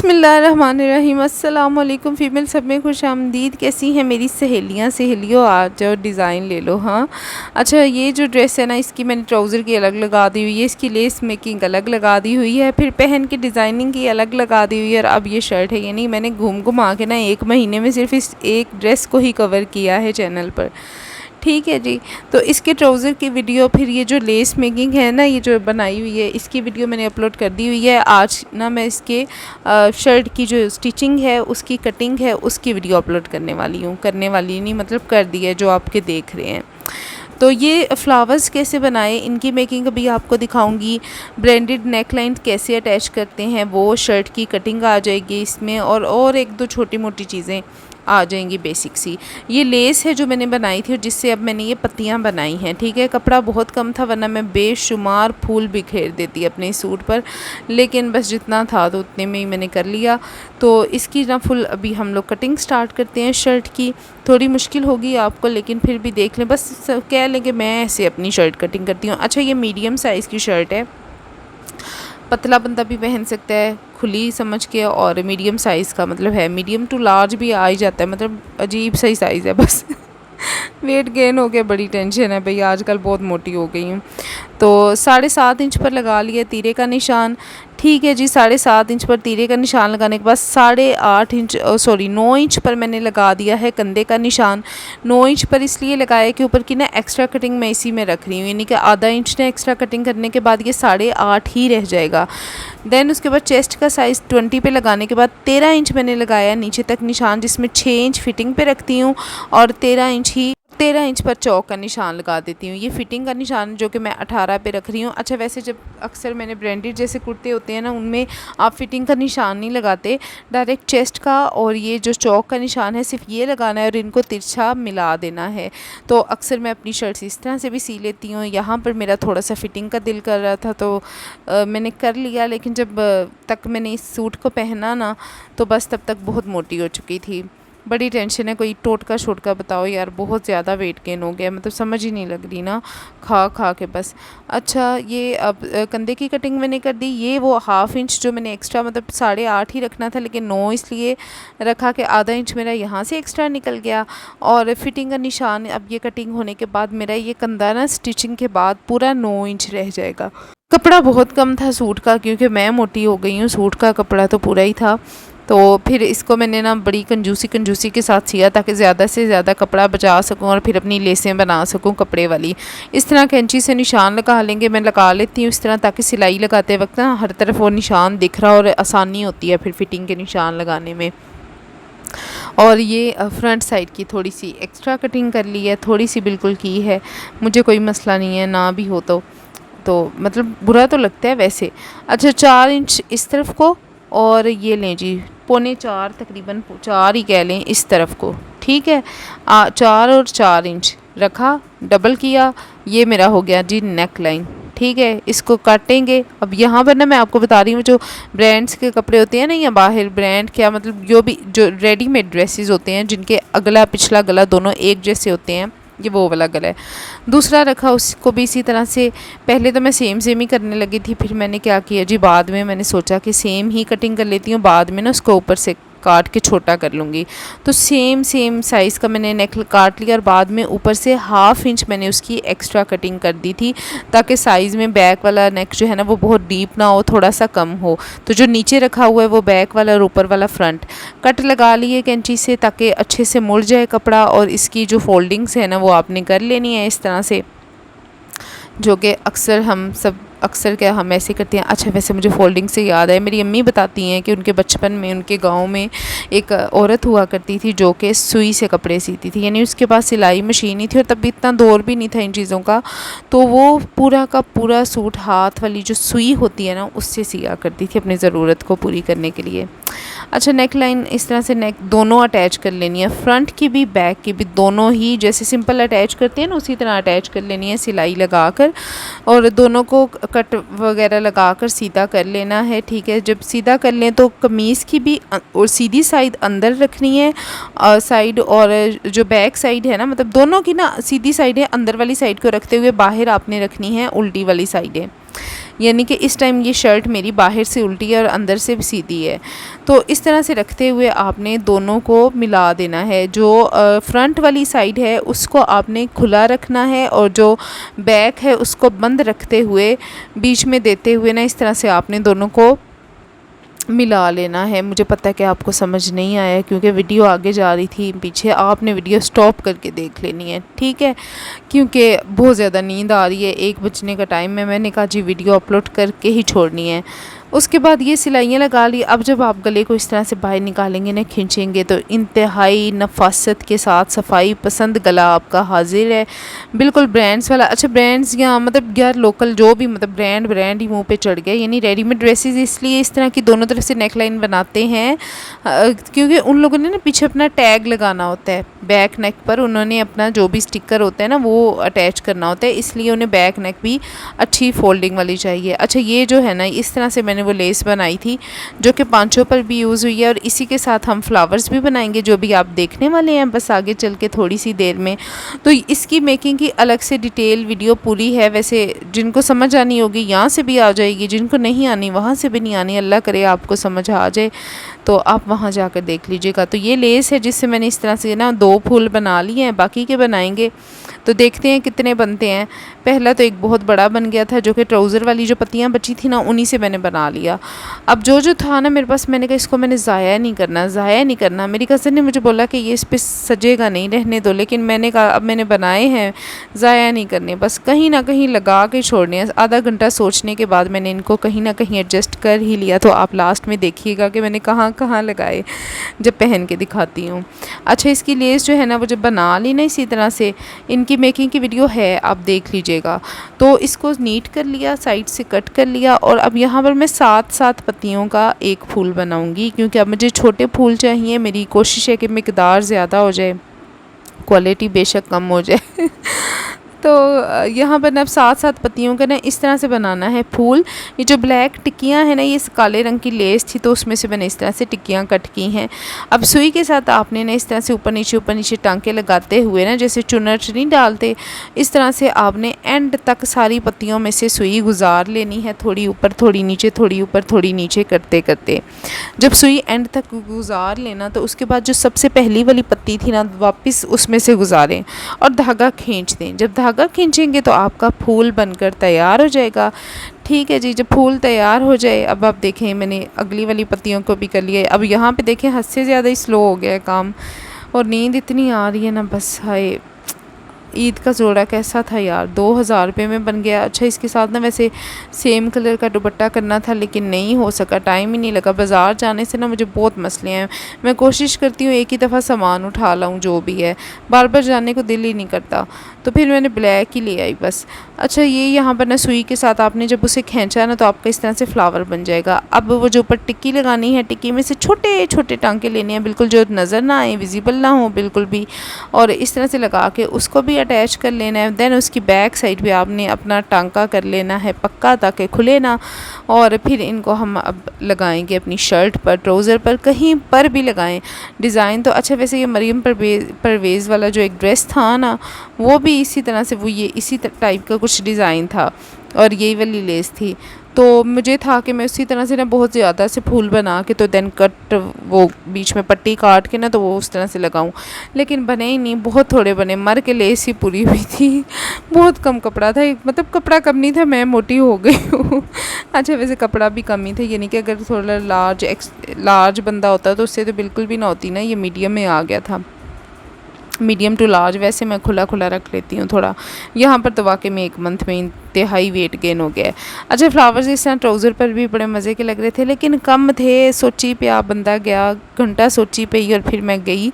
बिस्मिल्लाहिर्रहमानिर्रहीम। अस्सलाम वालेकुम फ़ीमेल, सब में खुश आमदीद। कैसी हैं मेरी सहेलियों, आ जाओ डिज़ाइन ले लो। हाँ अच्छा, ये जो ड्रेस है ना, इसकी मैंने ट्राउज़र की अलग लगा दी हुई है, इसकी लेस मेकिंग अलग लगा दी हुई है, फिर पहन के डिज़ाइनिंग की अलग लगा दी हुई है। और अब ये शर्ट है, यानी मैंने घूम घुमा के ना 1 महीने में सिर्फ इस एक ड्रेस को ही कवर किया है चैनल पर। ठीक है जी। तो इसके ट्राउज़र की वीडियो, फिर ये जो लेस मेकिंग है ना, ये जो बनाई हुई है, इसकी वीडियो मैंने अपलोड कर दी हुई है। आज ना मैं इसके शर्ट की जो स्टिचिंग है, उसकी कटिंग है, उसकी वीडियो अपलोड करने वाली नहीं, मतलब कर दी है, जो आपके देख रहे हैं। तो ये फ्लावर्स कैसे बनाए, इनकी मेकिंग अभी आपको दिखाऊंगी। ब्रांडेड नेक लाइन कैसे अटैच करते हैं, वो शर्ट की कटिंग आ जाएगी इसमें, और एक दो छोटी मोटी चीज़ें आ जाएंगी बेसिक सी। ये लेस है जो मैंने बनाई थी और जिससे अब मैंने ये पत्तियां बनाई हैं। ठीक है, कपड़ा बहुत कम था, वरना मैं बेशुमार फूल बिखेर देती अपने सूट पर, लेकिन बस जितना था तो उतने में ही मैंने कर लिया। तो इसकी ना फुल अभी हम लोग कटिंग स्टार्ट करते हैं शर्ट की। थोड़ी मुश्किल होगी आपको, लेकिन फिर भी देख लें, बस कह लें कि मैं ऐसे अपनी शर्ट कटिंग करती हूँ। अच्छा, ये मीडियम साइज़ की शर्ट है, पतला बंदा भी पहन सकता है खुली समझ के, और मीडियम साइज़ का मतलब है, मीडियम टू लार्ज भी आ ही जाता है, मतलब अजीब सही साइज़ है बस। वेट गेन हो गया, बड़ी टेंशन है भाई, आजकल बहुत मोटी हो गई हूँ। तो 7.5 इंच पर लगा लिया तीरे का निशान। ठीक है जी, 7.5 इंच पर तीरे का निशान लगाने के बाद 9 इंच पर मैंने लगा दिया है कंधे का निशान। 9 इंच पर इसलिए लगाया कि ऊपर की ना एक्स्ट्रा कटिंग मैं इसी में रख रही हूँ, यानी कि आधा इंच ने एक्स्ट्रा कटिंग करने के बाद ये 8.5 ही रह जाएगा। देन उसके बाद चेस्ट का साइज़ 20 पे लगाने के बाद 13 इंच मैंने लगाया नीचे तक निशान, जिसमें 6 इंच फिटिंग पे रखती हूँ और 13 इंच पर चौक का निशान लगा देती हूँ। ये फिटिंग का निशान जो कि मैं 18 पे रख रही हूँ। अच्छा, वैसे जब अक्सर मैंने ब्रांडेड जैसे कुर्ते होते हैं ना, उनमें आप फिटिंग का निशान नहीं लगाते, डायरेक्ट चेस्ट का और ये जो चौक का निशान है सिर्फ ये लगाना है और इनको तिरछा मिला देना है। तो अक्सर मैं अपनी शर्ट्स इस तरह से भी सी लेती हूँ। यहाँ पर मेरा थोड़ा सा फिटिंग का दिल कर रहा था तो मैंने कर लिया, लेकिन जब तक मैंने इस सूट को पहना ना, तो बस तब तक बहुत मोटी हो चुकी थी। बड़ी टेंशन है, कोई टोटका शोटका बताओ यार, बहुत ज़्यादा वेट गेन हो गया, मतलब समझ ही नहीं लग रही ना खा खा के बस। अच्छा, ये अब कंधे की कटिंग मैंने कर दी। ये वो 1/2 इंच जो मैंने एक्स्ट्रा, मतलब 8.5 ही रखना था, लेकिन 9 इसलिए रखा कि आधा इंच मेरा यहाँ से एक्स्ट्रा निकल गया। और फिटिंग का निशान, अब ये कटिंग होने के बाद मेरा ये कंधा ना स्टिचिंग के बाद पूरा 9 इंच रह जाएगा। कपड़ा बहुत कम था सूट का, क्योंकि मैं मोटी हो गई हूँ, सूट का कपड़ा तो पूरा ही था। तो फिर इसको मैंने ना बड़ी कंजूसी के साथ सिया, ताकि ज़्यादा से ज़्यादा कपड़ा बचा सकूं और फिर अपनी लेसें बना सकूं कपड़े वाली। इस तरह कैंची से निशान लगा लेंगे, मैं लगा लेती हूँ इस तरह, ताकि सिलाई लगाते वक्त ना हर तरफ वो निशान दिख रहा और आसानी होती है फिर फिटिंग के निशान लगाने में। और ये फ्रंट साइड की थोड़ी सी एक्स्ट्रा कटिंग कर ली है, थोड़ी सी बिल्कुल की है, मुझे कोई मसला नहीं है, ना भी हो तो मतलब बुरा तो लगता है वैसे। अच्छा, 4 इंच इस तरफ को, और ये लें जी 3.25, तकरीबन 4 ही कह लें इस तरफ को। ठीक है, 4 और 4 इंच रखा, डबल किया, ये मेरा हो गया जी नेक लाइन। ठीक है, इसको काटेंगे। अब यहाँ पर ना मैं आपको बता रही हूँ, जो ब्रांड्स के कपड़े होते हैं ना, या बाहर ब्रांड क्या, मतलब जो रेडीमेड ड्रेसेस होते हैं, जिनके अगला पिछला गला दोनों एक जैसे होते हैं, ये वो वाला गला है। दूसरा रखा, उसको भी इसी तरह से। पहले तो मैं सेम ही करने लगी थी, फिर मैंने क्या किया जी, बाद में मैंने सोचा कि सेम ही कटिंग कर लेती हूँ, बाद में ना उसको ऊपर से काट के छोटा कर लूँगी। तो सेम साइज़ का मैंने नेक काट लिया और बाद में ऊपर से 1/2 इंच मैंने उसकी एक्स्ट्रा कटिंग कर दी थी, ताकि साइज़ में बैक वाला नेक जो है ना वो बहुत डीप ना हो, थोड़ा सा कम हो। तो जो नीचे रखा हुआ है वो बैक वाला और ऊपर वाला फ्रंट। कट लगा लिए कैंची से, ताकि अच्छे से मुड़ जाए कपड़ा, और इसकी जो फोल्डिंग्स है ना वो आपने कर लेनी है इस तरह से, जो कि अक्सर क्या हम ऐसे करते हैं। अच्छा, वैसे मुझे फोल्डिंग से याद है, मेरी अम्मी बताती हैं कि उनके बचपन में उनके गांव में एक औरत हुआ करती थी जो कि सुई से कपड़े सीती थी, यानी उसके पास सिलाई मशीन ही थी और तब भी इतना दौर भी नहीं था इन चीज़ों का। तो वो पूरा का पूरा सूट हाथ वाली जो सुई होती है ना, उससे सिया करती थी अपनी ज़रूरत को पूरी करने के लिए। अच्छा, नेक लाइन इस तरह से नेक दोनों अटैच कर लेनी है, फ्रंट की भी बैक की भी, दोनों ही जैसे सिंपल अटैच करते हैं ना उसी तरह अटैच कर लेनी है सिलाई लगाकर, और दोनों को कट वगैरह लगाकर सीधा कर लेना है। ठीक है, जब सीधा कर लें तो कमीज़ की भी और सीधी साइड अंदर रखनी है साइड, और जो बैक साइड है ना, मतलब दोनों की ना सीधी साइड है, अंदर वाली साइड को रखते हुए बाहर आपने रखनी है उल्टी वाली साइड है। यानी कि इस टाइम ये शर्ट मेरी बाहर से उल्टी है और अंदर से सीधी है। तो इस तरह से रखते हुए आपने दोनों को मिला देना है। जो फ्रंट वाली साइड है उसको आपने खुला रखना है और जो बैक है उसको बंद रखते हुए बीच में देते हुए ना इस तरह से आपने दोनों को मिला लेना है। मुझे पता है कि आपको समझ नहीं आया क्योंकि वीडियो आगे जा रही थी पीछे, आपने वीडियो स्टॉप करके देख लेनी है, ठीक है, क्योंकि बहुत ज़्यादा नींद आ रही है, 1 बजने का टाइम है। मैंने कहा जी वीडियो अपलोड करके ही छोड़नी है। उसके बाद ये सिलाइयाँ लगा ली। अब जब आप गले को इस तरह से बाहर निकालेंगे ना, खींचेंगे, तो इंतहाई नफासत के साथ सफाई पसंद गला आपका हाजिर है, बिल्कुल ब्रांड्स वाला। अच्छा ब्रांड्स या मतलब यार लोकल जो भी मतलब ब्रांड ही मुंह पे चढ़ गया। यानी रेडीमेड ड्रेसेस इसलिए इस तरह की दोनों तरफ से नेक लाइन बनाते हैं क्योंकि उन लोगों ने ना पीछे अपना टैग लगाना होता है, बैक नेक पर उन्होंने अपना जो भी स्टिकर होता है ना वो अटैच करना होता है, इसलिए उन्हें बैक नेक भी अच्छी फोल्डिंग वाली चाहिए। अच्छा ये जो है ना इस तरह से मैंने वो लेस बनाई थी जो कि पांचों पर भी यूज़ हुई है और इसी के साथ हम फ्लावर्स भी बनाएंगे जो भी आप देखने वाले हैं बस आगे चल के थोड़ी सी देर में। तो इसकी मेकिंग की अलग से डिटेल वीडियो पूरी है, वैसे जिनको समझ आनी होगी यहाँ से भी आ जाएगी, जिनको नहीं आनी वहाँ से भी नहीं आनी, अल्लाह करे आपको समझ आ जाए तो आप वहाँ जाकर देख लीजिएगा। तो ये लेस है जिससे मैंने इस तरह से ना 2 फूल बना लिए हैं, बाकी के बनाएंगे तो देखते हैं कितने बनते हैं। पहला तो एक बहुत बड़ा बन गया था जो कि ट्राउज़र वाली जो पत्तियाँ बची थी ना उन्हीं से मैंने बना लिया। अब जो था ना मेरे पास, मैंने कहा इसको मैंने ज़ाया नहीं करना। मेरी कज़न ने मुझे बोला कि ये इस पर सजेगा नहीं, रहने दो, लेकिन मैंने कहा अब मैंने बनाए हैं ज़ाया नहीं करने, बस कहीं ना कहीं लगा के छोड़ने हैं। आधा घंटा सोचने के बाद मैंने इनको कहीं ना कहीं एडजस्ट कर ही लिया। तो आप लास्ट में देखिएगा कि मैंने कहाँ कहाँ लगाए जब पहन के दिखाती हूँ। अच्छा इसकी लेस जो है ना वो जब बना ली ना इसी तरह से, इनकी मेकिंग की वीडियो है आप देख लीजिएगा। तो इसको नीट कर लिया, साइड से कट कर लिया और अब यहाँ पर मैं 7 पत्तियों का एक फूल बनाऊंगी क्योंकि अब मुझे छोटे फूल चाहिए। मेरी कोशिश है कि मिकदार ज़्यादा हो जाए, क्वालिटी बेशक कम हो जाए। तो यहाँ पर अब 7 पत्तियों का ना इस तरह से बनाना है फूल। ये जो ब्लैक टिक्कियाँ हैं ना ये काले रंग की लेस थी तो उसमें से मैंने इस तरह से टिक्कियाँ कट की हैं। अब सुई के साथ आपने ना इस तरह से ऊपर नीचे टांके लगाते हुए ना जैसे चुनर नहीं डालते, इस तरह से आपने एंड तक सारी पत्तियों में से सुई गुजार लेनी है, थोड़ी ऊपर थोड़ी नीचे, थोड़ी ऊपर थोड़ी नीचे करते करते। जब सुई एंड तक गुजार लेना तो उसके बाद जो सबसे पहली वाली पत्ती थी ना वापस उसमें से गुजारें और धागा खींच दें। जब धागा खींचेंगे तो आपका फूल बनकर तैयार हो जाएगा। ठीक है जी, जब फूल तैयार हो जाए अब आप देखें मैंने अगली वाली पत्तियों को भी कर लिया है। अब यहाँ पे देखें हद से ज़्यादा ही स्लो हो गया है काम और नींद इतनी आ रही है ना, बस हाय ईद का जोड़ा कैसा था यार, 2000 रुपये में बन गया। अच्छा इसके साथ ना वैसे सेम कलर का दुपट्टा करना था लेकिन नहीं हो सका, टाइम ही नहीं लगा। बाज़ार जाने से ना मुझे बहुत मसले हैं, मैं कोशिश करती हूँ एक ही दफ़ा सामान उठा लाऊँ जो भी है, बार बार जाने को दिल ही नहीं करता, तो फिर मैंने ब्लैक ही ले आई बस। अच्छा ये यहाँ पर ना सुई के साथ आपने जब उसे खींचा ना तो आपका इस तरह से फ्लावर बन जाएगा। अब वो जो ऊपर टिक्की लगानी है, टिक्की में से छोटे छोटे टांके लेने हैं, बिल्कुल जो नज़र ना आए, विजिबल ना हो बिल्कुल भी, और इस तरह से लगा के उसको भी अटैच कर लेना है। देन उसकी बैक साइड पे आपने अपना टांका कर लेना है पक्का ताकि खुले ना, और फिर इनको हम अब लगाएंगे अपनी शर्ट पर, ट्राउज़र पर, कहीं पर भी लगाएं डिज़ाइन। तो अच्छा वैसे ये मरियम परवेज़ वाला जो एक ड्रेस था ना वो भी इसी तरह से, वो ये इसी टाइप का कुछ डिज़ाइन था और यही वाली लेस थी। तो मुझे था कि मैं उसी तरह से ना बहुत ज़्यादा से फूल बना के तो देन कट वो बीच में पट्टी काट के ना तो वो उस तरह से लगाऊं, लेकिन बने ही नहीं, बहुत थोड़े बने, मर के लेस ही पूरी हुई थी। बहुत कम कपड़ा था, मतलब कपड़ा कम नहीं था, मैं मोटी हो गई हूँ। अच्छा वैसे कपड़ा भी कम ही था, यानी कि अगर थोड़ा लार्ज बंदा होता तो उससे तो बिल्कुल भी ना होती ना, ये मीडियम में आ गया था, मीडियम टू लार्ज। वैसे मैं खुला रख लेती हूँ थोड़ा, यहाँ पर तो वाकई में 1 मंथ में इंतहाई वेट गेन हो गया है। अच्छा फ्लावर्स इस तरह ट्राउज़र पर भी बड़े मज़े के लग रहे थे लेकिन कम थे, सोची पे आप बंदा गया, घंटा सोची पे ही, और फिर मैं गई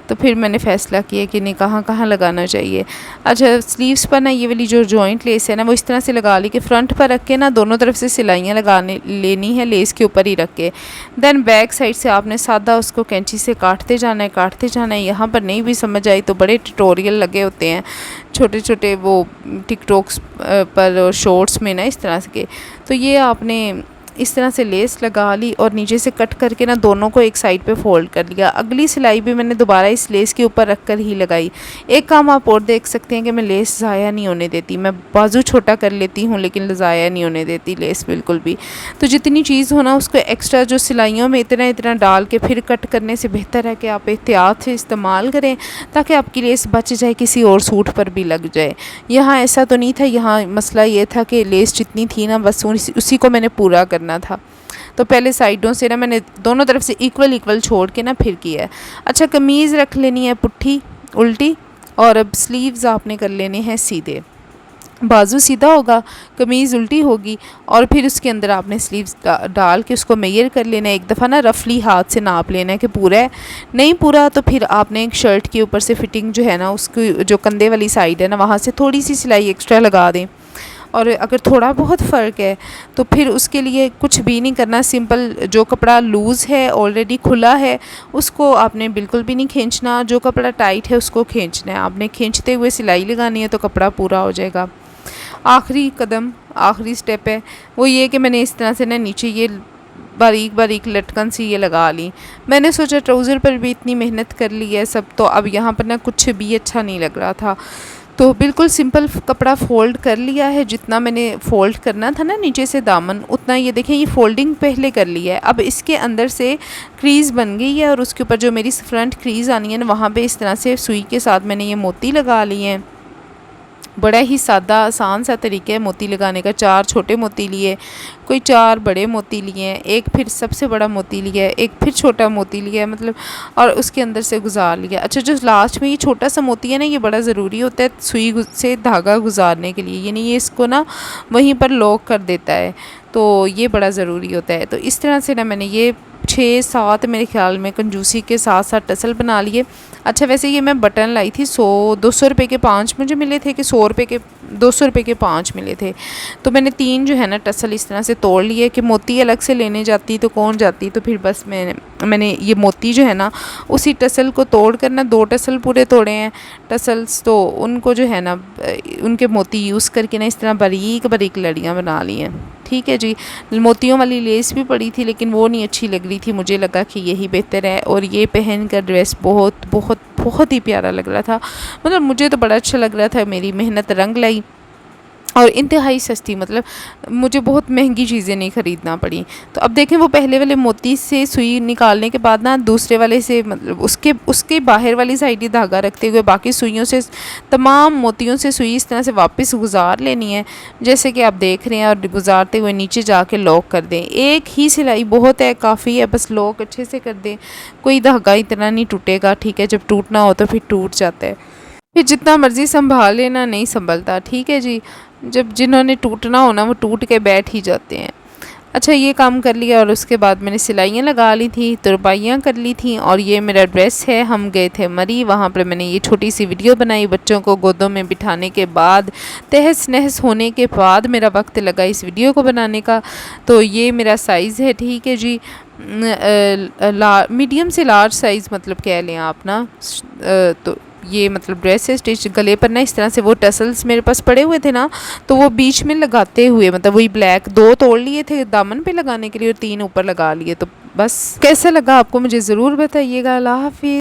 तो फिर मैंने फ़ैसला किया कि नहीं कहाँ कहाँ लगाना चाहिए। अच्छा स्लीव्स पर ना ये वाली जो जॉइंट लेस है ना वो इस तरह से लगा ली कि फ्रंट पर रख के ना दोनों तरफ से सिलाइयाँ लगाने लेनी है लेस के ऊपर ही रख के। देन बैक साइड से आपने सादा उसको कैंची से काटते जाना है। यहाँ पर नहीं भी समझ आई तो बड़े ट्यूटोरियल लगे होते हैं छोटे छोटे वो टिकटॉक्स पर और शॉर्ट्स में ना इस तरह के, तो ये आपने इस तरह से लेस लगा ली और नीचे से कट करके ना दोनों को एक साइड पे फोल्ड कर लिया। अगली सिलाई भी मैंने दोबारा इस लेस के ऊपर रख कर ही लगाई। एक काम आप और देख सकते हैं कि मैं लेस ज़ाया नहीं होने देती, मैं बाजू छोटा कर लेती हूँ लेकिन ज़ाया नहीं होने देती लेस बिल्कुल भी। तो जितनी चीज़ हो ना उसको एक्स्ट्रा जो सिलाइयों में इतना इतना डाल के फिर कट करने से बेहतर है कि आप एहतियात से इस्तेमाल करें ताकि आपकी लेस बच जाए, किसी और सूट पर भी लग जाए। यहाँ ऐसा तो नहीं था, यहाँ मसला ये था कि लेस जितनी थी ना बस उसी को मैंने पूरा करना था। तो पहले साइडों से ना मैंने दोनों तरफ से इक्वल छोड़ के ना फिर किया है। अच्छा, कमीज़ रख लेनी है पुट्ठी उल्टी और अब स्लीव्स आपने कर लेने हैं सीधे। बाजू सीधा होगा, कमीज़ उल्टी होगी और फिर उसके अंदर आपने स्लीव्स डाल के उसको मेजर कर लेना है। एक दफ़ा ना रफली हाथ से नाप लेना है कि पूरा है, नहीं पूरा तो फिर आपने एक शर्ट के ऊपर से फिटिंग जो है ना उसकी जो कंधे वाली साइड है ना वहाँ से थोड़ी सी सिलाई एक्स्ट्रा लगा दें। और अगर थोड़ा बहुत फ़र्क है तो फिर उसके लिए कुछ भी नहीं करना, सिंपल जो कपड़ा लूज़ है ऑलरेडी खुला है उसको आपने बिल्कुल भी नहीं खींचना, जो कपड़ा टाइट है उसको खींचना है। आपने खींचते हुए सिलाई लगानी है तो कपड़ा पूरा हो जाएगा। आखिरी कदम, आखिरी स्टेप है वो ये कि मैंने इस तरह से ना नीचे ये बारीक बारीक लटकन सी ये लगा ली। मैंने सोचा ट्राउज़र पर भी इतनी मेहनत कर ली है सब, तो अब यहाँ पर ना कुछ भी अच्छा नहीं लग रहा था, तो बिल्कुल सिंपल कपड़ा फ़ोल्ड कर लिया है। जितना मैंने फ़ोल्ड करना था ना नीचे से दामन उतना, ये देखें ये फ़ोल्डिंग पहले कर लिया है। अब इसके अंदर से क्रीज़ बन गई है और उसके ऊपर जो मेरी फ्रंट क्रीज़ आनी है ना वहाँ पे इस तरह से सुई के साथ मैंने ये मोती लगा लिए हैं। बड़ा ही सादा आसान सा तरीका है मोती लगाने का। 4 छोटे मोती लिए, कोई 4 बड़े मोती लिए हैं, एक फिर सबसे बड़ा मोती लिया है, एक फिर छोटा मोती लिया है मतलब, और उसके अंदर से गुजार लिया। अच्छा, जो लास्ट में ये छोटा सा मोती है ना ये बड़ा ज़रूरी होता है सुई से धागा गुजारने के लिए, यानी ये इसको ना वहीं पर लॉक कर देता है, तो ये बड़ा ज़रूरी होता है। तो इस तरह से ना मैंने ये 6-7 मेरे ख्याल में कंजूसी के साथ साथ टसल बना लिए। अच्छा, वैसे ये मैं बटन लाई थी 200 रुपये के 5 मुझे मिले थे कि 200 रुपये के 5 मिले थे। तो मैंने 3 जो है ना टसल इस तरह से तोड़ लिए कि मोती अलग से लेने जाती तो कौन जाती, तो फिर बस मैंने ये मोती जो है ना उसी टसल को तोड़ कर ना 2 टसल पूरे तोड़े हैं टसल्स, तो उनको जो है ना उनके मोती यूज़ करके ना इस तरह बारीक बारीक लड़ियाँ बना ली हैं। ठीक है जी, मोतियों वाली लेस भी पड़ी थी लेकिन वो नहीं अच्छी लग रही थी, मुझे लगा कि यही बेहतर है। और ये पहन कर ड्रेस बहुत बहुत बहुत ही प्यारा लग रहा था, मतलब मुझे तो बड़ा अच्छा लग रहा था। मेरी मेहनत रंग लाई और इंतहाई सस्ती, मतलब मुझे बहुत महंगी चीज़ें नहीं ख़रीदना पड़ी। तो अब देखें वो पहले वाले मोती से सुई निकालने के बाद ना दूसरे वाले से मतलब उसके बाहर वाली साइड ही धागा रखते हुए बाकी सुइयों से तमाम मोतियों से सुई इस तरह से वापस गुजार लेनी है जैसे कि आप देख रहे हैं, और गुजारते हुए नीचे जाके लॉक कर दें। एक ही सिलाई बहुत है, काफ़ी है, बस लॉक अच्छे से कर दें, कोई धागा इतना नहीं टूटेगा। ठीक है, जब टूटना हो तो फिर टूट जाता है, फिर जितना मर्ज़ी संभाल लेना नहीं संभलता। ठीक है जी, जब जिन्होंने टूटना हो ना वो टूट के बैठ ही जाते हैं। अच्छा, ये काम कर लिया और उसके बाद मैंने सिलाइयाँ लगा ली थी, तुरपाइयाँ कर ली थी, और ये मेरा ड्रेस है। हम गए थे मरी, वहाँ पर मैंने ये छोटी सी वीडियो बनाई बच्चों को गोदों में बिठाने के बाद, तहस नहस होने के बाद मेरा वक्त लगा इस वीडियो को बनाने का। तो ये मेरा साइज़ है, ठीक है जी, मीडियम से लार्ज साइज़ मतलब कह लें आप ना। तो ये मतलब ड्रेस है स्टिच, गले पर ना इस तरह से वो टसल्स मेरे पास पड़े हुए थे ना, तो वो बीच में लगाते हुए मतलब वही ब्लैक 2 तोड़ लिए थे दामन पे लगाने के लिए और 3 ऊपर लगा लिए। तो बस कैसा लगा आपको मुझे ज़रूर बताइएगा। अल्लाह हाफ़िज़।